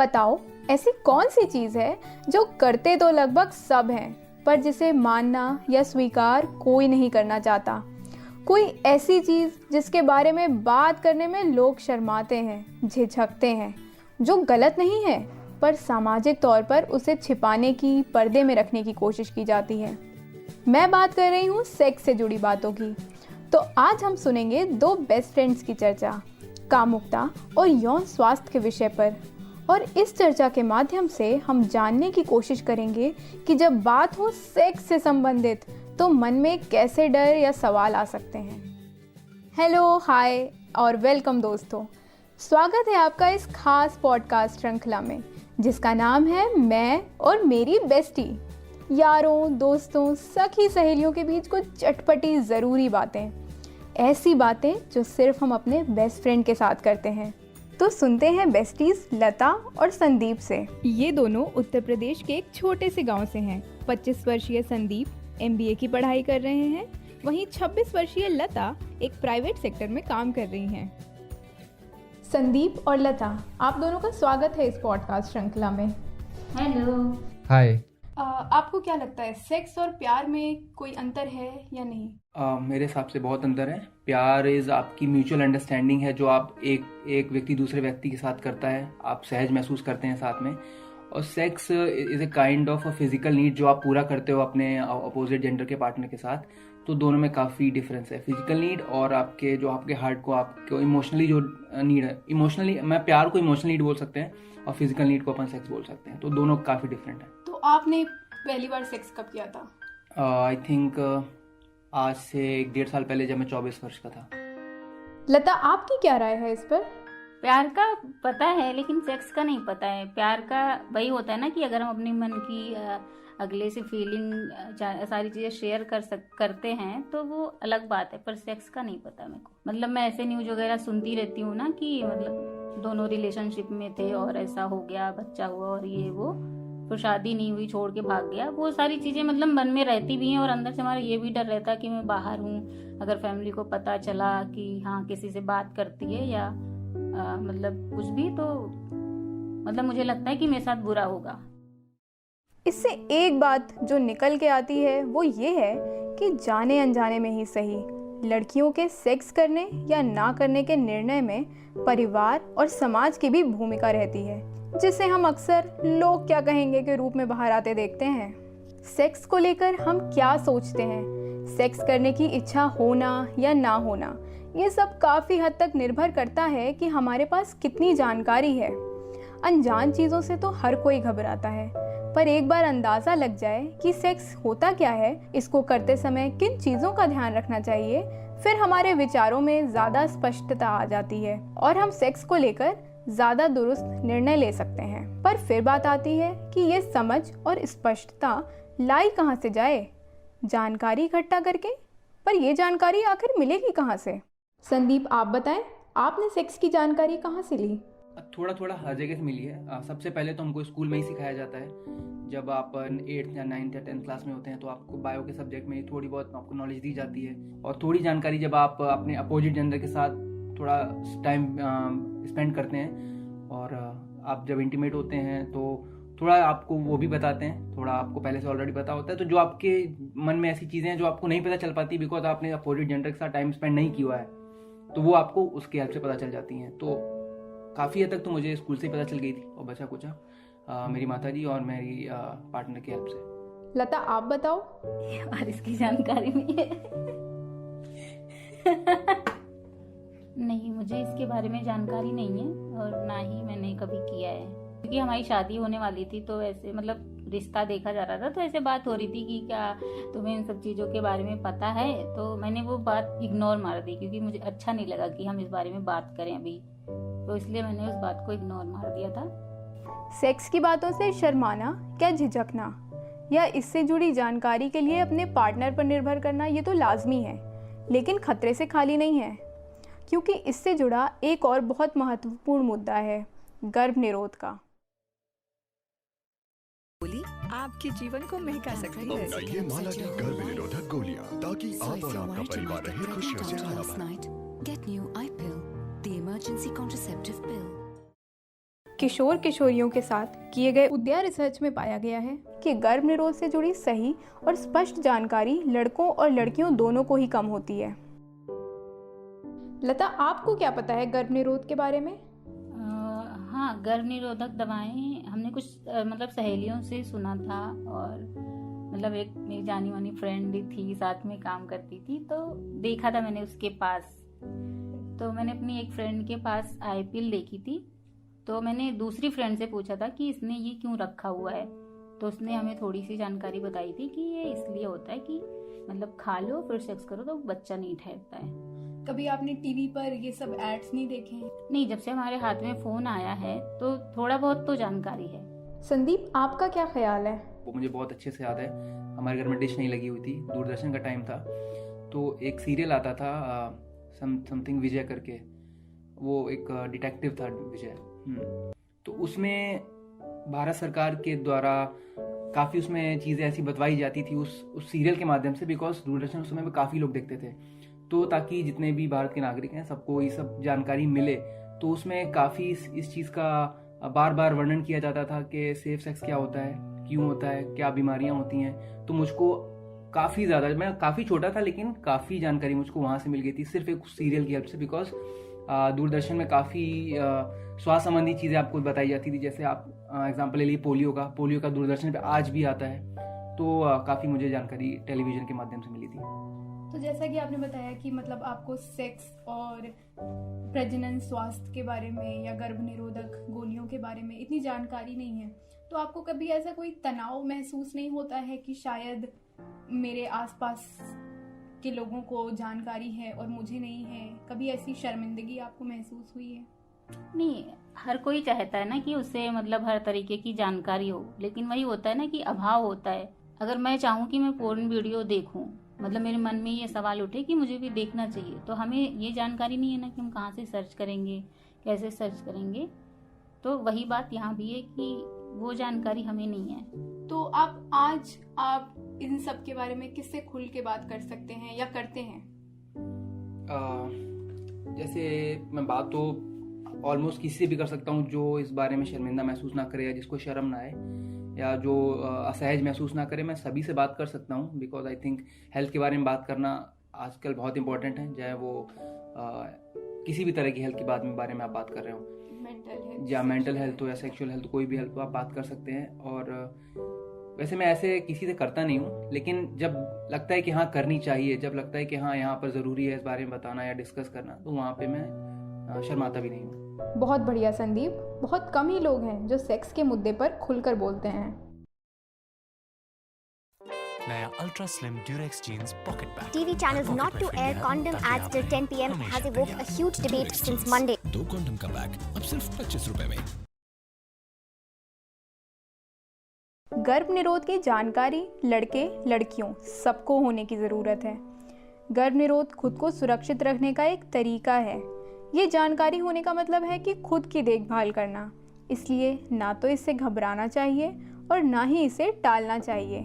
बताओ, ऐसी कौन सी चीज़ है जो करते तो लगभग सब हैं, पर जिसे मानना या स्वीकार कोई नहीं करना चाहता। कोई ऐसी चीज़ जिसके बारे में बात करने में लोग शर्माते हैं, झिझकते हैं, जो गलत नहीं है पर सामाजिक तौर पर उसे छिपाने की, पर्दे में रखने की कोशिश की जाती है। मैं बात कर रही हूँ सेक्स से जुड़ी बातों की। तो आज हम सुनेंगे दो बेस्ट फ्रेंड्स की चर्चा कामुकता और यौन स्वास्थ्य के विषय पर। और इस चर्चा के माध्यम से हम जानने की कोशिश करेंगे कि जब बात हो सेक्स से संबंधित तो मन में कैसे डर या सवाल आ सकते हैं। हेलो, हाय और वेलकम दोस्तों। स्वागत है आपका इस खास पॉडकास्ट श्रृंखला में जिसका नाम है मैं और मेरी बेस्टी। यारों, दोस्तों, सखी सहेलियों के बीच कुछ चटपटी ज़रूरी बातें, ऐसी बातें जो सिर्फ हम अपने बेस्ट फ्रेंड के साथ करते हैं। तो सुनते हैं बेस्टीज लता और संदीप से। ये दोनों उत्तर प्रदेश के एक छोटे से गांव से हैं। 25 वर्षीय संदीप MBA की पढ़ाई कर रहे हैं, वहीं 26 वर्षीय लता एक प्राइवेट सेक्टर में काम कर रही हैं। संदीप और लता, आप दोनों का स्वागत है इस पॉडकास्ट श्रृंखला में। हेलो। हाय। आपको क्या लगता है, सेक्स और प्यार में कोई अंतर है या नहीं? मेरे हिसाब से बहुत अंतर है। प्यार इज़ आपकी म्यूचुअल अंडरस्टैंडिंग है जो आप एक व्यक्ति दूसरे व्यक्ति के साथ करता है, आप सहज महसूस करते हैं साथ में। और sex is a kind of a physical need जो आप पूरा करते हो अपने अपोजिट जेंडर के पार्टनर के साथ। तो दोनों में काफ़ी डिफरेंस है, फिजिकल नीड और आपके हार्ट को आपको इमोशनली जो नीड है। इमोशनली मैं प्यार को इमोशनल नीड बोल सकते हैं और फिजिकल नीड को अपन सेक्स बोल सकते हैं। तो दोनों काफ़ी डिफरेंट है। तो आपने पहली बार सेक्स कब किया था? आई थिंक आज से 1.5 साल पहले, जब मैं 24 वर्ष का था। लता, आपकी क्या राय है इस पर? प्यार का पता है लेकिन सेक्स का नहीं पता है। प्यार का वही होता है ना कि अगर हम अपने मन की अगले से फीलिंग सारी चीज़ें शेयर करते हैं तो वो अलग बात है, पर सेक्स का नहीं पता मेरे को। मतलब मैं ऐसे न्यूज़ वगैरह सुनती रहती हूँ ना कि मतलब दोनों रिलेशनशिप में थे और ऐसा हो गया, बच्चा हुआ और ये वो, तो शादी नहीं हुई, छोड़ के भाग गया। वो सारी चीज़ें मतलब मन में रहती भी हैं और अंदर से हमारा ये भी डर रहता है कि मैं बाहर हूँ, अगर फैमिली को पता चला कि हाँ किसी से बात करती है या मतलब कुछ भी, तो मतलब मुझे लगता है कि मेरे साथ बुरा होगा। इससे एक बात जो निकल के आती है वो ये है कि जाने अनजाने में ही सही, लड़कियों के सेक्स करने या ना करने के निर्णय में परिवार और समाज की भी भूमिका रहती है, जिसे हम अक्सर लोग क्या कहेंगे के रूप में बाहर आते देखते हैं। सेक्स को लेकर हम क्या सोचते हैं, सेक्स करने की इच्छा होना या ना होना, ये सब काफ़ी हद तक निर्भर करता है कि हमारे पास कितनी जानकारी है। अनजान चीज़ों से तो हर कोई घबराता है, पर एक बार अंदाज़ा लग जाए कि सेक्स होता क्या है, इसको करते समय किन चीज़ों का ध्यान रखना चाहिए, फिर हमारे विचारों में ज़्यादा स्पष्टता आ जाती है और हम सेक्स को लेकर ज़्यादा दुरुस्त निर्णय ले सकते हैं। पर फिर बात आती है कि ये समझ और स्पष्टता लाई कहाँ से जाए? जानकारी इकट्ठा करके। पर ये जानकारी आखिर मिलेगी कहाँ से? संदीप, आप बताएं, आपने सेक्स की जानकारी कहाँ से ली? थोड़ा थोड़ा हर जगह से मिली है। सबसे पहले तो हमको स्कूल में ही सिखाया जाता है। जब आप 8th या 9th या 10th क्लास में होते हैं तो आपको बायो के सब्जेक्ट में थोड़ी बहुत आपको नॉलेज दी जाती है। और थोड़ी जानकारी जब आप अपने अपोजिट जेंडर के साथ थोड़ा टाइम स्पेंड करते हैं और आप जब इंटीमेट होते हैं तो थोड़ा आपको वो भी बताते हैं, थोड़ा आपको पहले से ऑलरेडी पता होता है। तो जो आपके मन में ऐसी चीज़ें हैं जो आपको नहीं पता चल पाती बिकॉज आपने अपोजिट जेंडर के साथ टाइम स्पेंड नहीं किया है, तो वो आपको उसके हेल्प से पता चल जाती हैं। तो काफ़ी हद तक तो मुझे स्कूल से ही पता चल गई थी और बचा कुचा मेरी माताजी और मेरी पार्टनर की हेल्प से। लता, आप बताओ। और इसकी जानकारी नहीं है। नहीं, मुझे इसके बारे में जानकारी नहीं है और ना ही मैंने कभी किया है, क्योंकि हमारी शादी होने वाली थी तो ऐसे मतलब रिश्ता देखा जा रहा था, तो ऐसे बात हो रही थी कि क्या तुम्हें इन सब चीज़ों के बारे में पता है। तो मैंने वो बात इग्नोर मार दी क्योंकि मुझे अच्छा नहीं लगा कि हम इस बारे में बात करें अभी, तो इसलिए मैंने उस बात को इग्नोर मार दिया था। सेक्स की बातों से शर्माना, क्या झिझकना या इससे जुड़ी जानकारी के लिए अपने पार्टनर पर निर्भर करना, ये तो लाजमी है, लेकिन खतरे से खाली नहीं है, क्योंकि इससे जुड़ा एक और बहुत महत्वपूर्ण मुद्दा है, गर्भ निरोध का। आपके जीवन को महका सकती है। ये मालाडी गर्भ निरोधक गोलियां, ताकि आप और आपका परिवार रहे खुशियों से भरा। Get new iPill, the emergency contraceptive pill. किशोर किशोरियों के साथ किए गए उद्या रिसर्च में पाया गया है कि गर्भ निरोध से जुड़ी सही और स्पष्ट जानकारी लड़कों और लड़कियों दोनों को ही कम होती है। लता, आपको क्या पता है गर्भ निरोध के बारे में? हाँ, गर्भ निरोधक दवाएं हमने कुछ मतलब सहेलियों से सुना था, और मतलब एक मेरी जानी मानी फ्रेंड थी, साथ में काम करती थी, तो देखा था मैंने उसके पास। तो मैंने अपनी एक फ्रेंड के पास आईपीएल देखी थी, तो मैंने दूसरी फ्रेंड से पूछा था कि इसने ये क्यों रखा हुआ है। तो उसने हमें थोड़ी सी जानकारी बताई थी कि ये इसलिए होता है कि मतलब खा लो फिर सेक्स करो तो बच्चा नहीं ठहरता है। कभी आपने टीवी पर ये सब एड्स नहीं देखे हैं? नहीं, जब से हमारे हाथ में फोन आया है तो थोड़ा बहुत तो जानकारी है। संदीप, आपका क्या ख्याल है? वो मुझे बहुत अच्छे से याद है। हमारे घर में डिश नहीं लगी हुई थी, दूरदर्शन का टाइम था, तो एक सीरियल आता था समथिंग विजय करके, वो एक डिटेक्टिव था विजय। तो उसमें भारत सरकार के द्वारा काफ़ी उसमें चीज़ें ऐसी बतवाई जाती थी उस सीरियल के माध्यम से, बिकॉज दूरदर्शन उस समय में काफ़ी लोग देखते थे, तो ताकि जितने भी भारत के नागरिक हैं सबको ये सब जानकारी मिले। तो उसमें काफ़ी इस चीज़ का बार बार वर्णन किया जाता था कि सेफ सेक्स क्या होता है, क्यों होता है, क्या बीमारियां होती हैं। तो मुझको काफ़ी ज़्यादा, मैं काफ़ी छोटा था लेकिन काफ़ी जानकारी मुझको वहाँ से मिल गई थी, सिर्फ एक सीरियल की हेल्प से। बिकॉज दूरदर्शन में काफ़ी स्वास्थ्य संबंधी चीज़ें आपको बताई जाती थी। जैसे आप एग्जाम्पल ले लीजिए पोलियो का दूरदर्शन पे आज भी आता है। तो काफ़ी मुझे जानकारी टेलीविज़न के माध्यम से मिली थी। तो जैसा कि आपने बताया कि मतलब आपको सेक्स और प्रजनन स्वास्थ्य के बारे में या गर्भ निरोधक गोलियों के बारे में इतनी जानकारी नहीं है, तो आपको कभी ऐसा कोई तनाव महसूस नहीं होता है कि शायद मेरे आसपास के लोगों को जानकारी है और मुझे नहीं है? कभी ऐसी शर्मिंदगी आपको महसूस हुई है? नहीं, हर कोई चाहता है ना कि उसे मतलब हर तरीके की जानकारी हो, लेकिन वही होता है ना कि अभाव होता है। अगर मैं चाहूँ कि मैं पोर्न वीडियो देखूं, मतलब मेरे मन में ये सवाल उठे कि मुझे भी देखना चाहिए, तो हमें ये जानकारी नहीं है ना कि हम कहाँ से सर्च करेंगे, कैसे सर्च करेंगे। तो वही बात यहाँ भी है कि वो जानकारी हमें नहीं है। तो आप इन सब के बारे में किससे खुल के बात कर सकते हैं या करते हैं? जैसे मैं बात तो ऑलमोस्ट किसी से भी कर सकता हूँ जो इस बारे में शर्मिंदा महसूस ना करे या जिसको शर्म ना आए या जो असहज महसूस ना करे। मैं सभी से बात कर सकता हूँ, बिकॉज आई थिंक हेल्थ के बारे में बात करना आजकल बहुत इंपॉर्टेंट है, चाहे वो किसी भी तरह की हेल्थ के बारे में आप बात कर रहे हो, मेंटल हेल्थ हो या सेक्सुअल हेल्थ, कोई भी हेल्थ हो, आप बात कर सकते हैं। और वैसे मैं ऐसे किसी से करता नहीं हूँ, लेकिन जब लगता है कि हाँ करनी चाहिए, जब लगता है कि हाँ यहाँ पर ज़रूरी है इस बारे में बताना या डिस्कस करना, तो वहाँ पे मैं शर्माता भी नहीं हूँ। बहुत बढ़िया संदीप, बहुत कम ही लोग हैं जो सेक्स के मुद्दे पर खुलकर बोलते हैं। नया ultra slim Durex jeans pocket bag. TV channels not to air condom ads till 10 p.m. has evoked a huge debate since Monday. 2 condom का बैग अब सिर्फ 25 रुपए में। गर्भ निरोध की जानकारी लड़के लड़कियों सबको होने की ज़रूरत है। गर्भ निरोध खुद को सुरक्षित रखने का एक तरीका है। ये जानकारी होने का मतलब है कि खुद की देखभाल करना, इसलिए ना तो इससे घबराना चाहिए और ना ही इसे टालना चाहिए।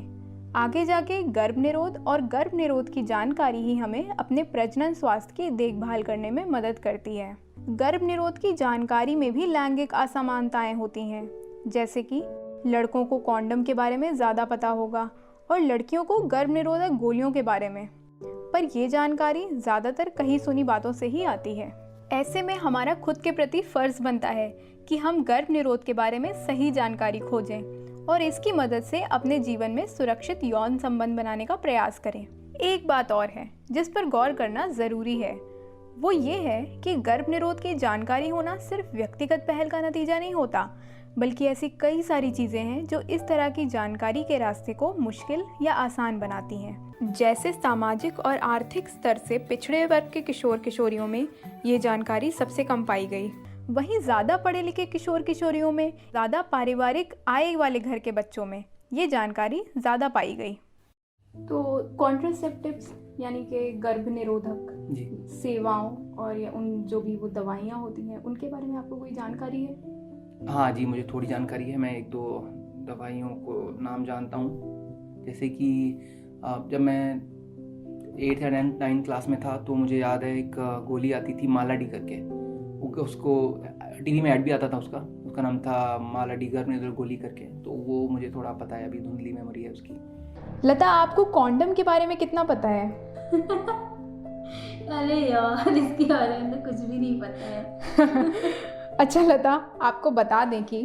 आगे जाके गर्भ निरोध और गर्भ निरोध की जानकारी ही हमें अपने प्रजनन स्वास्थ्य की देखभाल करने में मदद करती है। गर्भ निरोध की जानकारी में भी लैंगिक असमानताएं होती हैं, जैसे कि लड़कों को कॉन्डम के बारे में ज़्यादा पता होगा और लड़कियों को गर्भ निरोधक गोलियों के बारे में, पर ये जानकारी ज़्यादातर कहीं सुनी बातों से ही आती है। ऐसे में हमारा खुद के प्रति फ़र्ज़ बनता है कि हम गर्भ निरोध के बारे में सही जानकारी खोजें और इसकी मदद से अपने जीवन में सुरक्षित यौन संबंध बनाने का प्रयास करें। एक बात और है जिस पर गौर करना ज़रूरी है, वो ये है कि गर्भ निरोध की जानकारी होना सिर्फ व्यक्तिगत पहल का नतीजा नहीं होता, बल्कि ऐसी कई सारी चीज़ें हैं जो इस तरह की जानकारी के रास्ते को मुश्किल या आसान बनाती हैं। जैसे सामाजिक और आर्थिक स्तर से पिछड़े वर्ग के किशोर किशोरियों में ये जानकारी सबसे कम पाई गई, वहीं ज़्यादा पढ़े लिखे किशोर किशोरियों में, ज़्यादा पारिवारिक आय वाले घर के बच्चों में ये जानकारी ज़्यादा पाई गई। तो कॉन्ट्रासेप्टिव्स यानी कि गर्भ निरोधक सेवाओं और या उन जो भी वो दवाइयाँ होती हैं उनके बारे में आपको कोई जानकारी है? हाँ जी, मुझे थोड़ी जानकारी है। मैं 1-2 दवाइयों को नाम जानता हूँ। जैसे कि जब मैं 8th या 9th क्लास में था तो मुझे याद है एक गोली आती थी मालाडी करके, उसको टीवी में ऐड भी आता था, उसका उसका नाम था मालाडी गर्भनिरोधक गोली करके, तो वो मुझे थोड़ा पता है, अभी धुंधली मेमोरी है उसकी। लता, आपको कॉन्डम के बारे में कितना पता है? अरे यार, इसके बारे में तो कुछ भी नहीं पता है। अच्छा लता, आपको बता दें कि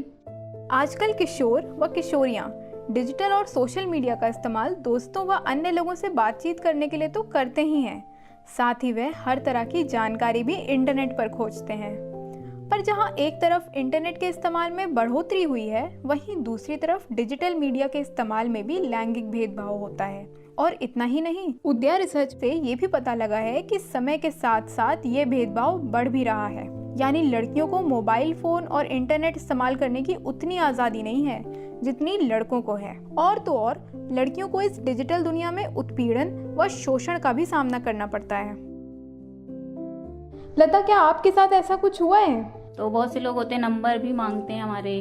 आजकल किशोर व किशोरियाँ डिजिटल और सोशल मीडिया का इस्तेमाल दोस्तों व अन्य लोगों से बातचीत करने के लिए तो करते ही हैं, साथ ही वे हर तरह की जानकारी भी इंटरनेट पर खोजते हैं। पर जहां एक तरफ इंटरनेट के इस्तेमाल में बढ़ोतरी हुई है, वहीं दूसरी तरफ डिजिटल मीडिया के इस्तेमाल में भी लैंगिक भेदभाव होता है। और इतना ही नहीं, उद्या रिसर्च से ये भी पता लगा है कि समय के साथ साथ ये भेदभाव बढ़ भी रहा है। यानी लड़कियों को मोबाइल फोन और इंटरनेट इस्तेमाल करने की उतनी आज़ादी नहीं है जितनी लड़कों को है। और तो और लड़कियों को इस डिजिटल दुनिया में उत्पीड़न व शोषण का भी सामना करना पड़ता है। लता, क्या आपके साथ ऐसा कुछ हुआ है? तो बहुत से लोग होते हैं, नंबर भी मांगते हैं हमारे,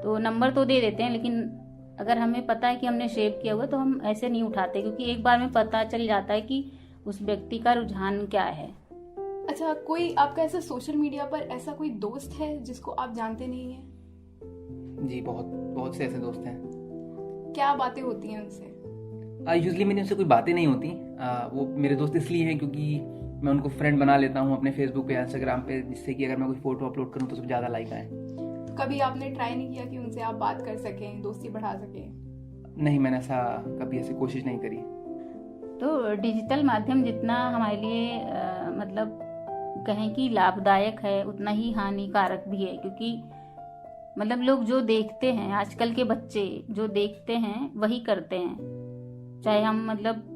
तो नंबर तो दे देते हैं, लेकिन अगर हमें पता है कि हमने सेव किया हुआ तो हम ऐसे नहीं उठाते, क्योंकि एक बार में पता चल जाता है कि उस व्यक्ति का रुझान क्या है। अच्छा, कोई आपका ऐसा सोशल मीडिया पर ऐसा कोई दोस्त है जिसको आप जानते नहीं हैं? जी, बहुत से ऐसे दोस्त हैं। क्या बातें होती हैं उनसे? यूजली मेरी उनसे कोई बातें नहीं होती। वो मेरे दोस्त इसलिए हैं क्योंकि मैं उनको फ्रेंड बना लेता हूँ अपने फेसबुक पे, इंस्टाग्राम पे, जिससे कि अगर मैं कोई फोटो अपलोड करूँ तो उसको ज़्यादा लाइक आए। तो कभी आपने ट्राई नहीं किया कि उनसे आप बात कर सकें, दोस्ती बढ़ा सकें? नहीं, मैंने कभी ऐसी कोशिश नहीं करी। तो डिजिटल माध्यम जितना हमारे लिए मतलब कहें कि लाभदायक है, उतना ही हानिकारक भी है, क्योंकि मतलब लोग जो देखते हैं, आजकल के बच्चे जो देखते हैं वही करते हैं। चाहे हम मतलब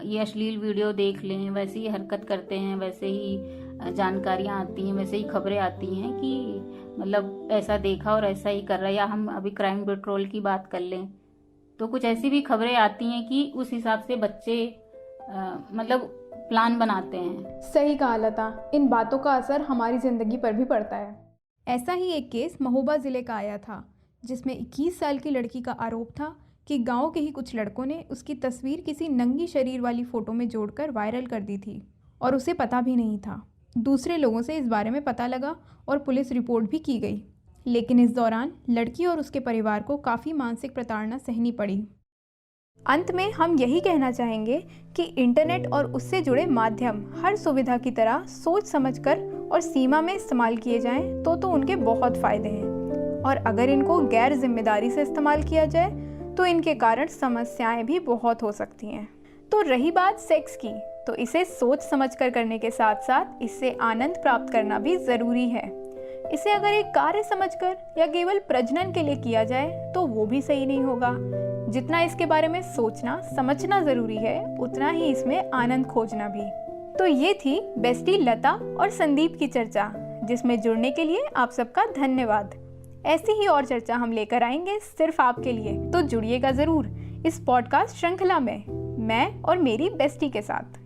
ये अश्लील वीडियो देख लें, वैसे ही हरकत करते हैं, वैसे ही जानकारियाँ आती हैं, वैसे ही खबरें आती हैं कि मतलब ऐसा देखा और ऐसा ही कर रहा है। या हम अभी क्राइम पेट्रोल की बात कर लें तो कुछ ऐसी भी खबरें आती हैं कि उस हिसाब से बच्चे मतलब प्लान बनाते हैं। सही कहा लता, इन बातों का असर हमारी ज़िंदगी पर भी पड़ता है। ऐसा ही एक केस महोबा ज़िले का आया था, जिसमें 21 साल की लड़की का आरोप था कि गांव के ही कुछ लड़कों ने उसकी तस्वीर किसी नंगी शरीर वाली फ़ोटो में जोड़कर वायरल कर दी थी और उसे पता भी नहीं था। दूसरे लोगों से इस बारे में पता लगा और पुलिस रिपोर्ट भी की गई, लेकिन इस दौरान लड़की और उसके परिवार को काफ़ी मानसिक प्रताड़ना सहनी पड़ी। अंत में हम यही कहना चाहेंगे कि इंटरनेट और उससे जुड़े माध्यम हर सुविधा की तरह सोच समझकर और सीमा में इस्तेमाल किए जाएं तो उनके बहुत फ़ायदे हैं, और अगर इनको गैर जिम्मेदारी से इस्तेमाल किया जाए तो इनके कारण समस्याएं भी बहुत हो सकती हैं। तो रही बात सेक्स की, तो इसे सोच समझकर करने के साथ साथ इससे आनंद प्राप्त करना भी ज़रूरी है। इसे अगर एक कार्य समझकर या केवल प्रजनन के लिए किया जाए तो वो भी सही नहीं होगा। जितना इसके बारे में सोचना समझना ज़रूरी है, उतना ही इसमें आनंद खोजना भी। तो ये थी बेस्टी लता और संदीप की चर्चा, जिसमें जुड़ने के लिए आप सबका धन्यवाद। ऐसी ही और चर्चा हम लेकर आएंगे सिर्फ आपके लिए, तो जुड़िएगा ज़रूर इस पॉडकास्ट श्रृंखला में, मैं और मेरी बेस्टी के साथ।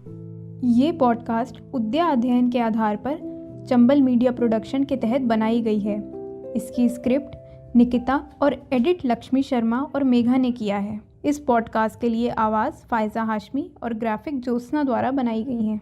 ये पॉडकास्ट उद्या अध्ययन के आधार पर चंबल मीडिया प्रोडक्शन के तहत बनाई गई है। इसकी स्क्रिप्ट निकिता और एडिट लक्ष्मी शर्मा और मेघा ने किया है। इस पॉडकास्ट के लिए आवाज़ फायजा हाशमी और ग्राफिक ज्योत्सना द्वारा बनाई गई हैं।